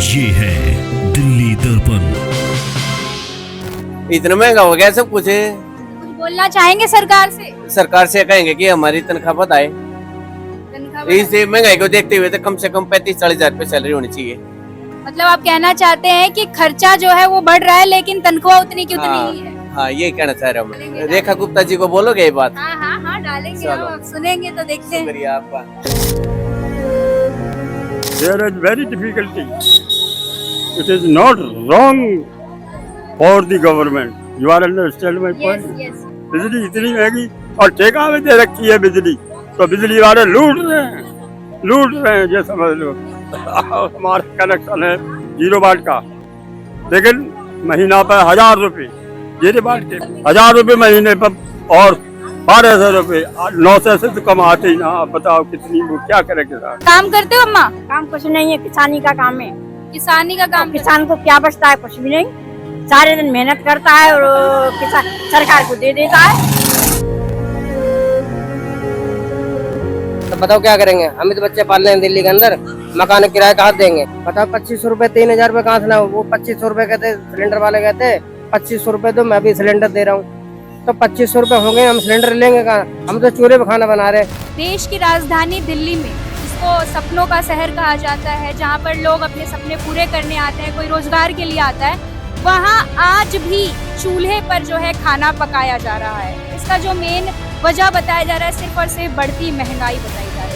ये है दिल्ली दर्पण। इतना महंगा हो गया सब कुछ है। कुछ बोलना चाहेंगे सरकार से? सरकार से कहेंगे कि हमारी तनख्वाह बढ़ाए। तनख्वाह इस महंगाई को देखते हुए तो कम से कम 35-40 हजार रुपए सैलरी होनी चाहिए। मतलब आप कहना चाहते हैं कि खर्चा जो है वो बढ़ रहा है लेकिन तनख्वाह उतनी की उतनी ही है। हाँ यही कहना चाह रहा हूँ मैं। रेखा गुप्ता जी को बोलोगे ये बात? हाँ हाँ हाँ डालेंगे, चलो। हम सुनेंगे तो देखते हैं। शुक्रिया आपका। There is very difficulty. It is not wrong for the government. You are understand my yes point? Yes. बिजली इतनी महंगी और ठेका में दे रखी है बिजली, तो बिजली वाले लूट रहे हैं ये समझ लो। हमारा कनेक्शन है 0 वाट का, लेकिन महीना पर 1000 रुपए 0 वाट के 1000 रुपए महीने पर, और 1200 रुपए 900 से तो कम आते ही ना। आप बताओ कितनी, वो क्या करे किसान। काम करते हो अम्मा? काम कुछ नहीं है, किसानी का काम है। किसानी का काम। किसान को क्या बचता है? कुछ भी नहीं। सारे दिन मेहनत करता है और किसान सरकार को दे देता है। तो बताओ क्या करेंगे? हम भी तो बच्चे पाल रहे हैं दिल्ली के अंदर, मकान किराया कहाँ देंगे? बताओ 2500 रुपए 3000 रुपए कहाँ से ना? वो 2500 रुपए कहते, सिलेंडर वाले कहते 2500 रुपए दो, मैं भी सिलेंडर दे रहा हूँ, तो 2500 रुपए होंगे, हम सिलेंडर लेंगे कहाँ? हम तो चूल्हे पे खाना बना रहे हैं। देश की राजधानी दिल्ली में, जिसको सपनों का शहर कहा जाता है, जहाँ पर लोग अपने सपने पूरे करने आते हैं, कोई रोजगार के लिए आता है, वहाँ आज भी चूल्हे पर जो है खाना पकाया जा रहा है। इसका जो मेन वजह बताया जा रहा है, सिर्फ और सिर्फ बढ़ती महंगाई बताई जा रही है।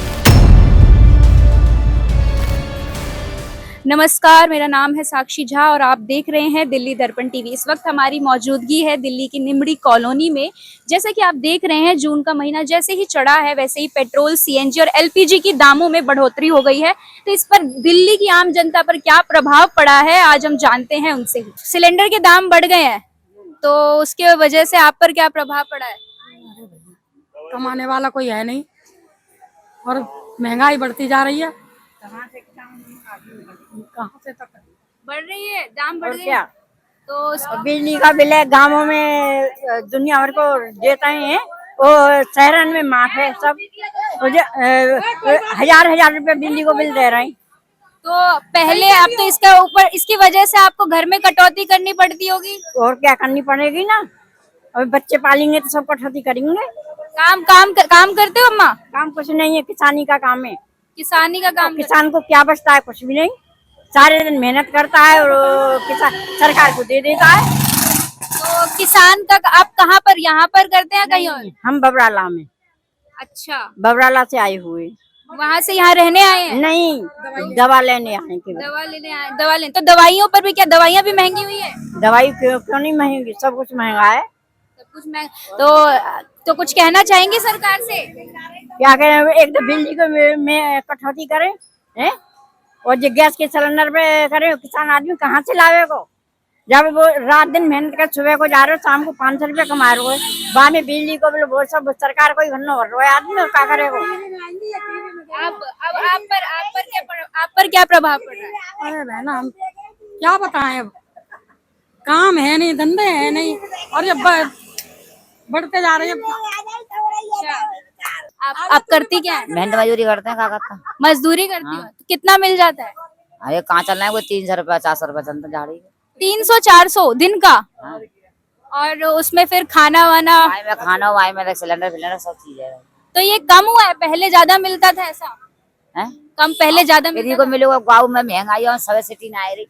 नमस्कार, मेरा नाम है साक्षी झा और आप देख रहे हैं दिल्ली दर्पण टीवी। इस वक्त हमारी मौजूदगी है दिल्ली की निमड़ी कॉलोनी में। जैसे कि आप देख रहे हैं, जून का महीना जैसे ही चढ़ा है, वैसे ही पेट्रोल, सीएनजी और एलपीजी की दामों में बढ़ोतरी हो गई है। तो इस पर दिल्ली की आम जनता पर क्या प्रभाव पड़ा है, आज हम जानते हैं उनसे ही। सिलेंडर के दाम बढ़ गए हैं, तो उसके वजह से आप पर क्या प्रभाव पड़ा है? कमाने वाला कोई है नहीं और महंगाई बढ़ती जा रही है। कहाँ से तक बढ़ रही है, दाम बढ़ और गए क्या? हैं। तो बिजली का बिल है, गाँवों में दुनिया भर को देते हैं, वो शहरन में माफ है सब। हजार रुपए बिजली को बिल दे रहे हैं। तो पहले आप तो इसका ऊपर, इसकी वजह से आपको घर में कटौती करनी पड़ती होगी। और क्या करनी पड़ेगी ना, अभी बच्चे पालेंगे तो सब कटौती करेंगे। काम करते हो अम्मा? काम कुछ नहीं है, किसानी का काम है। किसानी का काम। किसान को क्या बचता है? कुछ भी नहीं। सारे दिन मेहनत करता है और किसान सरकार को दे देता है। तो किसान का आप कहाँ पर, यहाँ पर करते हैं कहीं और? हम बबराला में। अच्छा, बबराला से आए हुए। वहाँ से यहाँ रहने आए हैं? नहीं, दवा लेने आए के बाद। दवा लेने आए, दवा लेने। तो दवाइयों पर भी क्या, दवाइयाँ भी महंगी हुई है? दवाई क्यों नहीं महंगी? सब कुछ महंगा है। सब कुछ तो कुछ कहना चाहेंगे सरकार से? क्या करें? एक तो बिजली को में कटौती करें हैं, और जो गैस के सिलेंडर पे करे, किसान आदमी कहाँ से लावे को? जब वो रात दिन मेहनत कर, सुबह को जा रहे हो, शाम को 500 रुपये कमा रहे हो, बाद में बिजली को बोले वो सब सरकार को ही भरना हो रहा है, आदमी क्या करेगा? अब आप पर क्या प्रभाव पड़ रहा है? अरे बहना, हम क्या बताएं, अब काम है नहीं, धंधे है नहीं, और जब बढ़ते जा रहे हैं। आप करती क्या है? मेहनत मजदूरी करते हैं, क्या करते हैं? मजदूरी करती हो? तो कितना मिल जाता है? अरे कहाँ चल रहा है? कोई 300 रुपए 400 रुपए चलता जा रही है। 300-400 दिन का? और उसमें फिर खाना वाना? वाई में खाना, वाई में सिलेंडर सब चीज है। तो ये कम हुआ है, पहले ज्यादा मिलता था ऐसा? हैं? कम पहले ज्यादा फ्री मिलता को था? मिलेगा, गाँव में महंगाई और सब सिटी ना आ रही।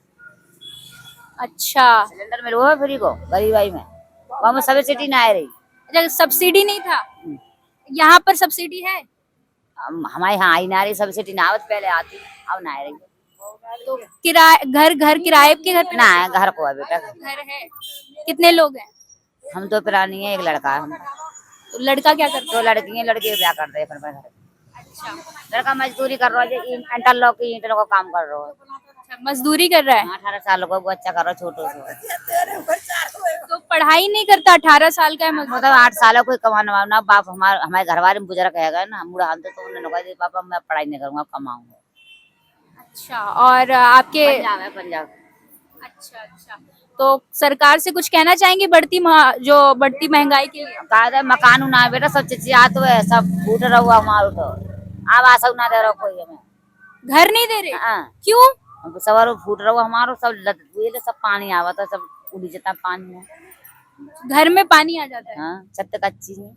अच्छा, सिलेंडर मिलेगा फ्री को गरीब आई में, गाँव में सब सिटी ना आ रही। अच्छा, सब्सिडी नहीं था? यहाँ पर सब्सिडी है? हमारे यहाँ आई ना रही सब्सिडी, ना आवत पहले आती, अब ना आ रही। तो किराए, घर किराए के घर पे ना है, घर को है बेटा। घर है? कितने लोग हैं? हम तो प्राणी है, एक लड़का है। तो लड़का क्या करता दो लड़की है, लड़के क्या करते हैं फिर घर। अच्छा, लड़का मजदूरी कर रहा है, इंटरलॉक की ईंटों का काम कर रहा है। अच्छा, मजदूरी कर रहा है। 18 साल का बच्चा कर रहा है, छोटो से। तो पढ़ाई नहीं करता? 18 साल का है मजदूर। मतलब 8 साल कोई कमाने वाला ना, बाप हमारे घर वाले बुजुर्ग कहेगा ना, मुड़ा हम तो उन्होंने कहा पापा मैं पढ़ाई नहीं करूंगा, कमाऊंगा। अच्छा, और आपके? पंजाब है, पंजाब। अच्छा अच्छा, तो सरकार से कुछ कहना चाहेंगे बढ़ती महंगाई के लिए? कहा मकान ना बेटा, सब चीज आते हुए सब फूट रहा हुआ हमारे तो, अब आशा ना दे रहा कोई हमें। घर नहीं दे रहे? हाँ। क्यों? हमको सवारो फूट रहो हमारो सब लद हुए सब पानी आवा था सब उड़ी जाता पानी में। घर में पानी आ जाता है? हाँ छत कच्ची है।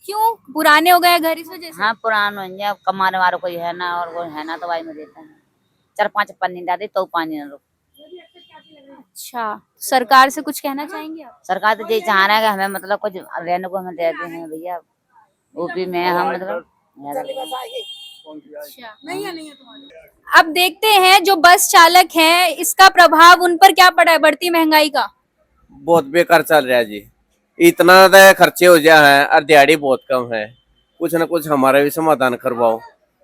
क्यों, पुराने हो गए घर इस वजह से? हाँ पुराना हो गया कमाने वालों कोई है ना और वो है ना तो वाई में देता है 4-5 पन्नी डाले तो पानी ना रुक। अच्छा, सरकार से कुछ कहना चाहेंगे आप? सरकार तो यही चाह रहा है कि हमें मतलब कुछ रहने को हमें देते हैं भैया यूपी में हम मतलब। अब देखते हैं जो बस चालक हैं इसका प्रभाव उन पर क्या पड़ा है बढ़ती महंगाई का? बहुत बेकार चल रहा है जी। इतना ज्यादा खर्चे हो जा है और दिहाड़ी बहुत कम है। कुछ ना कुछ हमारा भी समाधान करवाओ।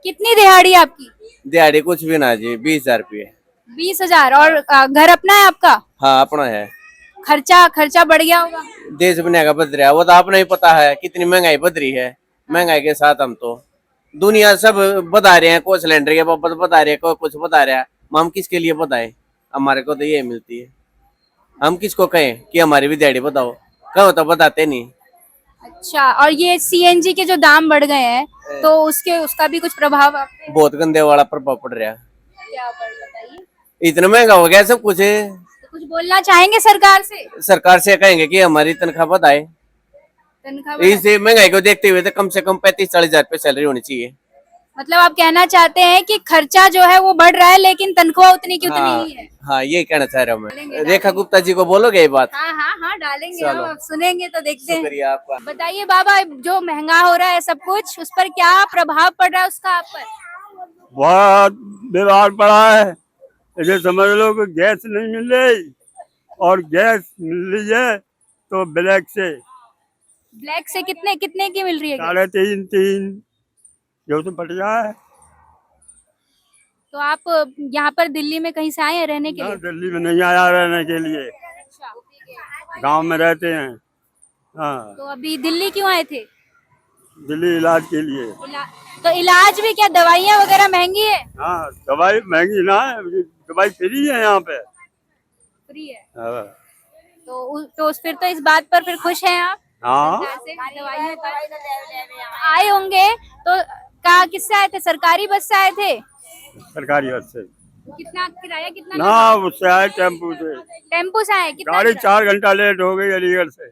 कितनी दिहाड़ी है आपकी? दिहाड़ी कुछ भी ना जी, 20,000 रुपये। 20,000। और घर अपना है आपका? हाँ अपना है। खर्चा बढ़ गया होगा? देश बनने का बद रहा है वो तो आपने ही पता है कितनी महंगाई बद रही है। महंगाई के साथ हम तो दुनिया सब बता रहे हैं, कोई सिलेंडर के बाबत बता रहे हैं, कोई कुछ बता रहा है। हम किसके लिए बताएं? हमारे को तो ये मिलती है। हम किसको कहें कि हमारी भी दिहाड़ी बताओ? कहो तो बताते नहीं। अच्छा, और ये सीएनजी के जो दाम बढ़ गए हैं तो उसका भी कुछ प्रभाव आप पे? बहुत गंदे वाला प्रभाव पड़ रहा है। क्या बताइए? इतना महंगा हो गया सब कुछ। तो कुछ बोलना चाहेंगे सरकार से? सरकार से कहेंगे कि हमारी तनख्वाह बढ़ाए। तनख्वाह बढ़ाए। इस महंगाई को देखते हुए तो कम से कम 35-40,000 रुपये सैलरी होनी चाहिए। मतलब आप कहना चाहते हैं कि खर्चा जो है वो बढ़ रहा है लेकिन तनख्वाह उतनी की उतनी ही है? हाँ यही कहना चाह रहा हूँ मैं। रेखा गुप्ता जी को बोलोगे ये बात? हाँ हाँ हाँ डालेंगे चलो। हम, अब सुनेंगे तो देखते हैं। शुक्रिया आपका। बताइए बाबा, जो महंगा हो रहा है सब कुछ उस पर क्या प्रभाव पड़ रहा है उसका आप पर? बहुत बीमार पड़ा है। ये समझ लो कि गैस नहीं मिल रही और गैस मिल रही है तो ब्लैक से ब्लैक से कितने कितने की मिल रही है? 3.5 जो तो बढ़िया है। तो आप यहाँ पर दिल्ली में कहीं से आए हैं रहने के ना लिए? दिल्ली में नहीं आया रहने के लिए, गांव में रहते हैं। हाँ तो अभी दिल्ली क्यों आए थे? दिल्ली इलाज के लिए। तो इलाज भी क्या, दवाइयाँ वगैरह महंगी है? हाँ दवाई महंगी ना है, दवाई फ्री है यहाँ पे। फ्री है? हाँ तो फिर तो इस बात पर फिर खुश हैं आप? हाँ सरकार से दवाइयों पर आए होंगे तो किससे आए थे? सरकारी बस से आए थे? सरकारी बस से। कितना किराया कितना ना उससे आए टेम्पू से। टेम्पो से आए? कितना गाड़ी किराया? 4 घंटा लेट हो गई अलीगढ़ से,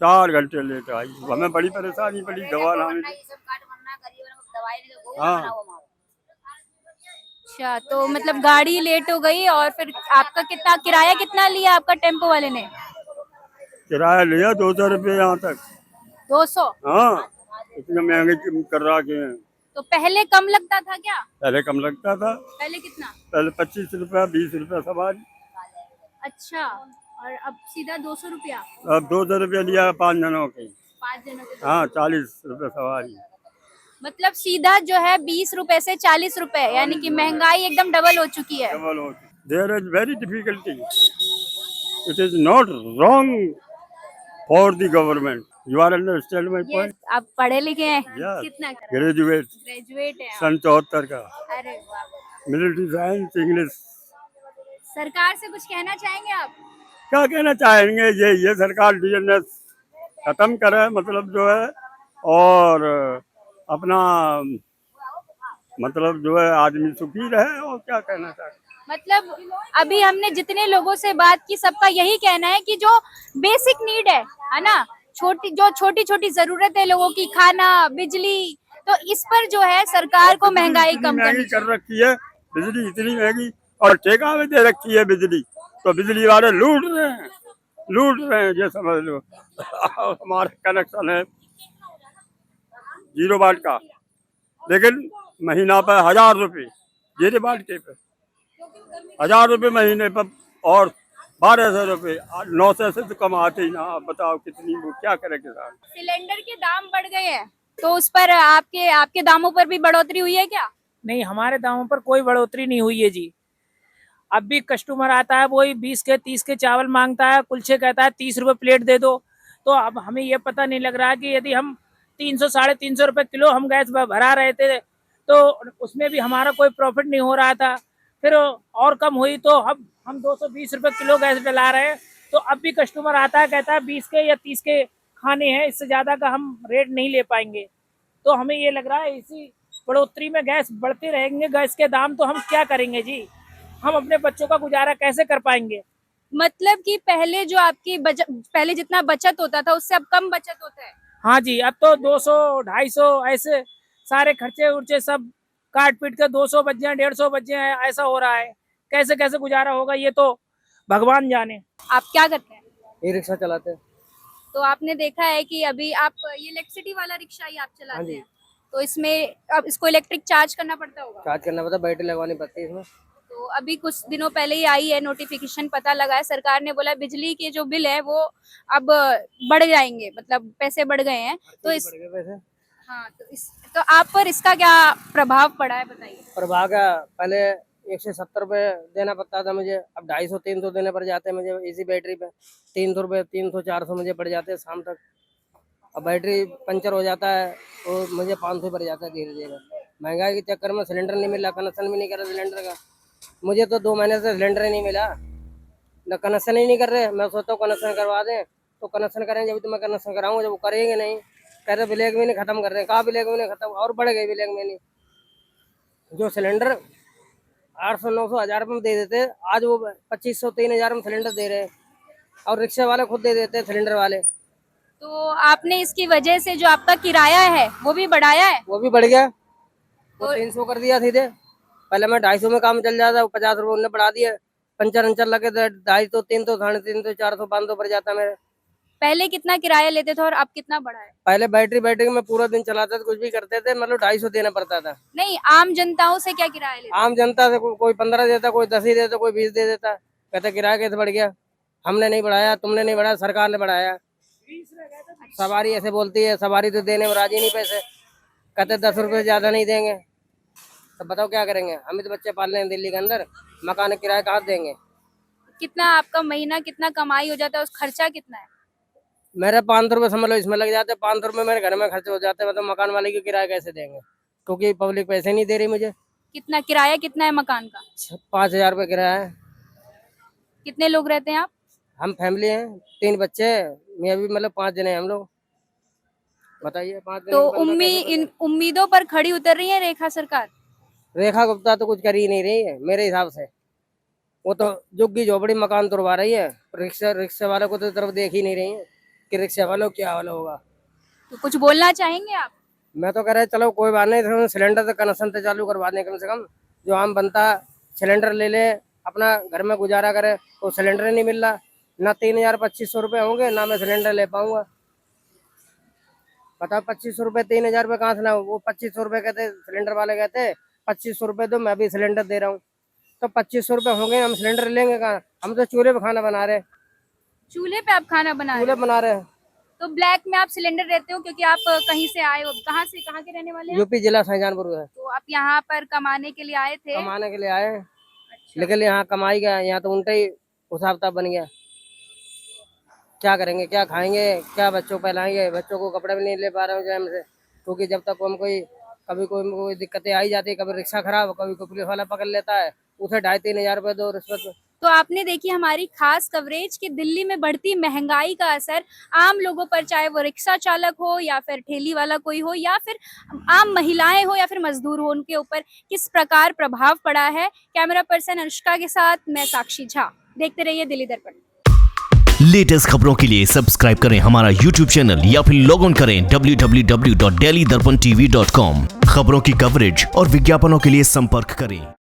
4 घंटे लेट आई। हमें बड़ी परेशानी पड़ी, दवा ना मिली। हाँ अच्छा, तो मतलब गाड़ी लेट हो गई और फिर आपका कितना किराया कितना लिया आपका टेम्पो वाले ने? किराया लिया 200 रुपये यहाँ तक। 200? हाँ इतने महंगे कर रखे हैं। तो पहले कम लगता था क्या? पहले कम लगता था, पहले कितना? पहले 25 रुपया 20 रुपया सवारी। अच्छा, और अब सीधा 200 रुपया? अब 200 रुपया लिया 5 जनों के। 5 जनों के? हाँ 40 रुपये सवारी। मतलब सीधा जो है 20 रुपए से 40 रुपए, यानी कि महंगाई एकदम डबल हो चुकी है। डबल होती। There is very difficulty, it is not wrong for the government. You are understand my point? आप पढ़े लिखे हैं? Yes. कितना? ग्रेजुएट ग्रेजुएट है आप? सन 74 का। अरे वाह। Military science English. सरकार से कुछ कहना चाहेंगे आप? क्या कहना चाहेंगे, ये सरकार डीएनएस खत्म करे मतलब जो है, और अपना मतलब जो है आदमी सुखी रहे, और क्या कहना चाहेंगे। मतलब अभी हमने जितने लोगों से बात की सबका यही कहना है कि जो बेसिक नीड है ना, छोटी छोटी जरूरत है लोगों की, खाना बिजली, तो इस पर जो है सरकार को महंगाई कम करनी कर रखी है। बिजली इतनी महंगी और ठेका में दे रखी है बिजली, तो बिजली वाले लूट रहे हैं ये समझ लो। हमारे कनेक्शन है 0 वाट का, लेकिन महीना पर 1000 रुपये 0 वाट के पे 1000 रुपये महीने पर, और 1200 रुपये 900 से तो कम आते ही ना। आप बताओ कितनी, वो क्या करे किसान। सिलेंडर के दाम बढ़ गए हैं तो उस पर आपके दामों पर भी बढ़ोतरी हुई है क्या? नहीं, हमारे दामों पर कोई बढ़ोतरी नहीं हुई है जी। अब भी कस्टमर आता है वही 20 के 30 के चावल मांगता है, कुलचे कहता है 30 रुपए प्लेट दे दो। तो अब हमें ये पता नहीं लग रहा कि यदि हम 300 साढ़े 300 रुपए किलो हम गैस भरा रहे थे तो उसमें भी हमारा कोई प्रॉफिट नहीं हो रहा था। फिर और कम हुई तो अब हम 220 रुपए किलो गैस डला रहे हैं। तो अब भी कस्टमर आता है कहता है 20 के या 30 के खाने हैं, इससे ज़्यादा का हम रेट नहीं ले पाएंगे। तो हमें ये लग रहा है इसी बढ़ोतरी में गैस बढ़ते रहेंगे गैस के दाम, तो हम क्या करेंगे जी। हम अपने बच्चों का गुजारा कैसे कर पाएंगे। मतलब कि पहले जो आपकी पहले जितना बचत होता था उससे अब कम बचत होता है। हाँ जी, अब तो 200 250 ऐसे सारे खर्चे उर्चे सब काट पीट के 200 बच जाए 150 बच जाए, ऐसा हो रहा है। कैसे कैसे गुजारा होगा ये तो भगवान जाने। आप क्या करते हैं? ये रिक्शा चलाते हैं। तो आपने देखा है कि अभी आप ये इलेक्ट्रिसिटी वाला रिक्शा ही आप हाँ चलाते जी। हैं, तो इसमें अब इसको इलेक्ट्रिक चार्ज करना पड़ता होगा। चार्ज करना पड़ता, बैटरी लगवानी पड़ती है इसमें। तो अभी कुछ दिनों पहले ही आई है नोटिफिकेशन, पता लगा है, सरकार ने बोला बिजली के जो बिल है वो अब बढ़ जाएंगे, मतलब पैसे बढ़ गए हैं। तो इस बढ़ गए पैसे। हाँ, तो आप पर इसका क्या प्रभाव पड़ा है बताइए। प्रभाव का पहले 170 रुपये देना पड़ता था मुझे, अब 250 300 देने पड़ जाते हैं मुझे इसी बैटरी पे। 300 रुपये 300 400 मुझे पड़ जाते हैं शाम तक। अब बैटरी पंचर हो जाता है तो मुझे 500 पड़ जाता है धीरे धीरे। महंगाई के चक्कर में सिलेंडर नहीं मिल रहा, कनेक्शन भी नहीं कर रहा सिलेंडर का। मुझे तो 2 महीने से सिलेंडर ही नहीं मिला, न कनेक्शन ही नहीं कर रहे। मैं सोचता हूँ कनेक्शन करवा दें, तो कनेक्शन करें जब तो मैं कनेक्शन कराऊंगा, जब वो करेंगे नहीं। कह रहे ब्लैक मनी खत्म कर रहे हैं, कहाँ ब्लैक मनी खत्म, और बढ़ गई ब्लैक मनी। जो सिलेंडर 800 900 1000 रुपये में दे देते, आज वो 2500 3000 में सिलेंडर दे रहे हैं, और रिक्शे वाले खुद दे देते हैं सिलेंडर वाले। तो आपने इसकी वजह से जो आपका किराया है वो भी बढ़ाया है। वो भी बढ़ गया, वो 300 कर दिया सीधे। पहले मैं 250 में काम चल जाता, 50 रुपये उन्होंने बढ़ा दिया। पंचर अंचर लगे तो 250 300 350 400 500 पड़ जाता मेरे। पहले कितना किराया लेते थे और अब कितना बढ़ा है? पहले बैटरी में पूरा दिन चलाते थे, कुछ भी करते थे, मतलब 250 देना पड़ता था। नहीं, आम जनताओं से क्या किराया लेते? आम जनता से कोई 15 देता, कोई 10 ही देता, कोई 20 दे देता। कहते किराया कैसे बढ़ गया? हमने नहीं बढ़ाया, तुमने नहीं बढ़ाया, सरकार ने बढ़ाया। सवारी ऐसे बोलती है, सवारी तो देने में राजी नहीं पैसे, कहते 10 रुपये ज्यादा नहीं देंगे। तो बताओ क्या करेंगे? हम भी तो बच्चे पाल रहे हैं दिल्ली के अंदर, मकान किराया कहाँ देंगे? कितना आपका महीना कितना कमाई हो जाता है, उस खर्चा कितना है? मेरे 500 रुपये समझ लो इसमें लग जाते, 500 रुपये मेरे घर में खर्च हो जाते, मतलब मकान वाले की किराया कैसे देंगे? क्योंकि पब्लिक पैसे नहीं दे रही मुझे। कितना किराया कितना है मकान का? 5000 रुपये किराया है। कितने लोग रहते हैं आप? हम फैमिली हैं, 3 बच्चे, मैं भी, मतलब 5 जने हम लोग। बताइए 5 जने तो का बंदा कैसे इन उम्मीदों पर खड़ी उतर रही है रेखा सरकार? रेखा गुप्ता तो कुछ कर ही नहीं रही है मेरे हिसाब से। वो तो झुग्गी झोपड़ी मकान तोड़वा रही है, रिक्शे वालों को तो तरफ देख ही नहीं रही है कि रिक्शे वालों क्या वाला होगा। तो कुछ बोलना चाहेंगे आप? मैं तो कह रहा चलो कोई बात नहीं, तो सिलेंडर तो कनेक्शन तो चालू करवा दें कम से कम। जो आम बनता सिलेंडर ले ले, अपना घर में गुजारा करे, तो सिलेंडर ही नहीं मिल रहा। ना 3000 2500 रुपये होंगे, ना मैं सिलेंडर ले पाऊंगा। बताओ 2500 रुपये 3000 रुपये कहाँ से ना? वो 2500 रुपये कहते, सिलेंडर वाले कहते 2500 रुपये दो, मैं भी सिलेंडर दे रहा हूँ। तो 2500 रुपये होंगे, हम सिलेंडर लेंगे कहाँ? हम तो चूल्हे पे खाना बना रहे हैं। चूल्हे पे आप खाना बना रहे चूल्हे हो? बना रहे हैं। तो ब्लैक में आप सिलेंडर रहते हो क्योंकि आप कहीं से आए हो? कहाँ से, कहाँ के रहने वाले हैं? यूपी जिला शाहजहानपुर है। तो आप यहाँ पर कमाने के लिए आए थे? कमाने के लिए आए हैं, लेकिन यहाँ कमाई गया, यहाँ तो उल्टा ही हिसाब किताब बन गया। क्या करेंगे, क्या खाएंगे, क्या बच्चों को पहनाएंगे? बच्चों को कपड़े भी नहीं ले पा रहे हो टाइम से, क्योंकि जब तक हम कभी कोई दिक्कतें आई जाती है, कभी रिक्शा खराब, कभी कोई पुलिस वाला पकड़ लेता है, उसे 2500-3000 रुपये दो रिश्वत। तो आपने देखी हमारी खास कवरेज कि दिल्ली में बढ़ती महंगाई का असर आम लोगों पर, चाहे वो रिक्शा चालक हो या फिर ठेली वाला कोई हो या फिर आम महिलाएं हो या फिर मजदूर हो, उनके ऊपर किस प्रकार प्रभाव पड़ा है। कैमरा पर्सन अनुष्का के साथ मैं साक्षी झा। देखते रहिए दिल्ली दर्पण। लेटेस्ट खबरों के लिए सब्सक्राइब करें हमारा YouTube चैनल या फिर लॉग ऑन करें www.delhidarpantv.com। खबरों की कवरेज और विज्ञापनों के लिए संपर्क करें।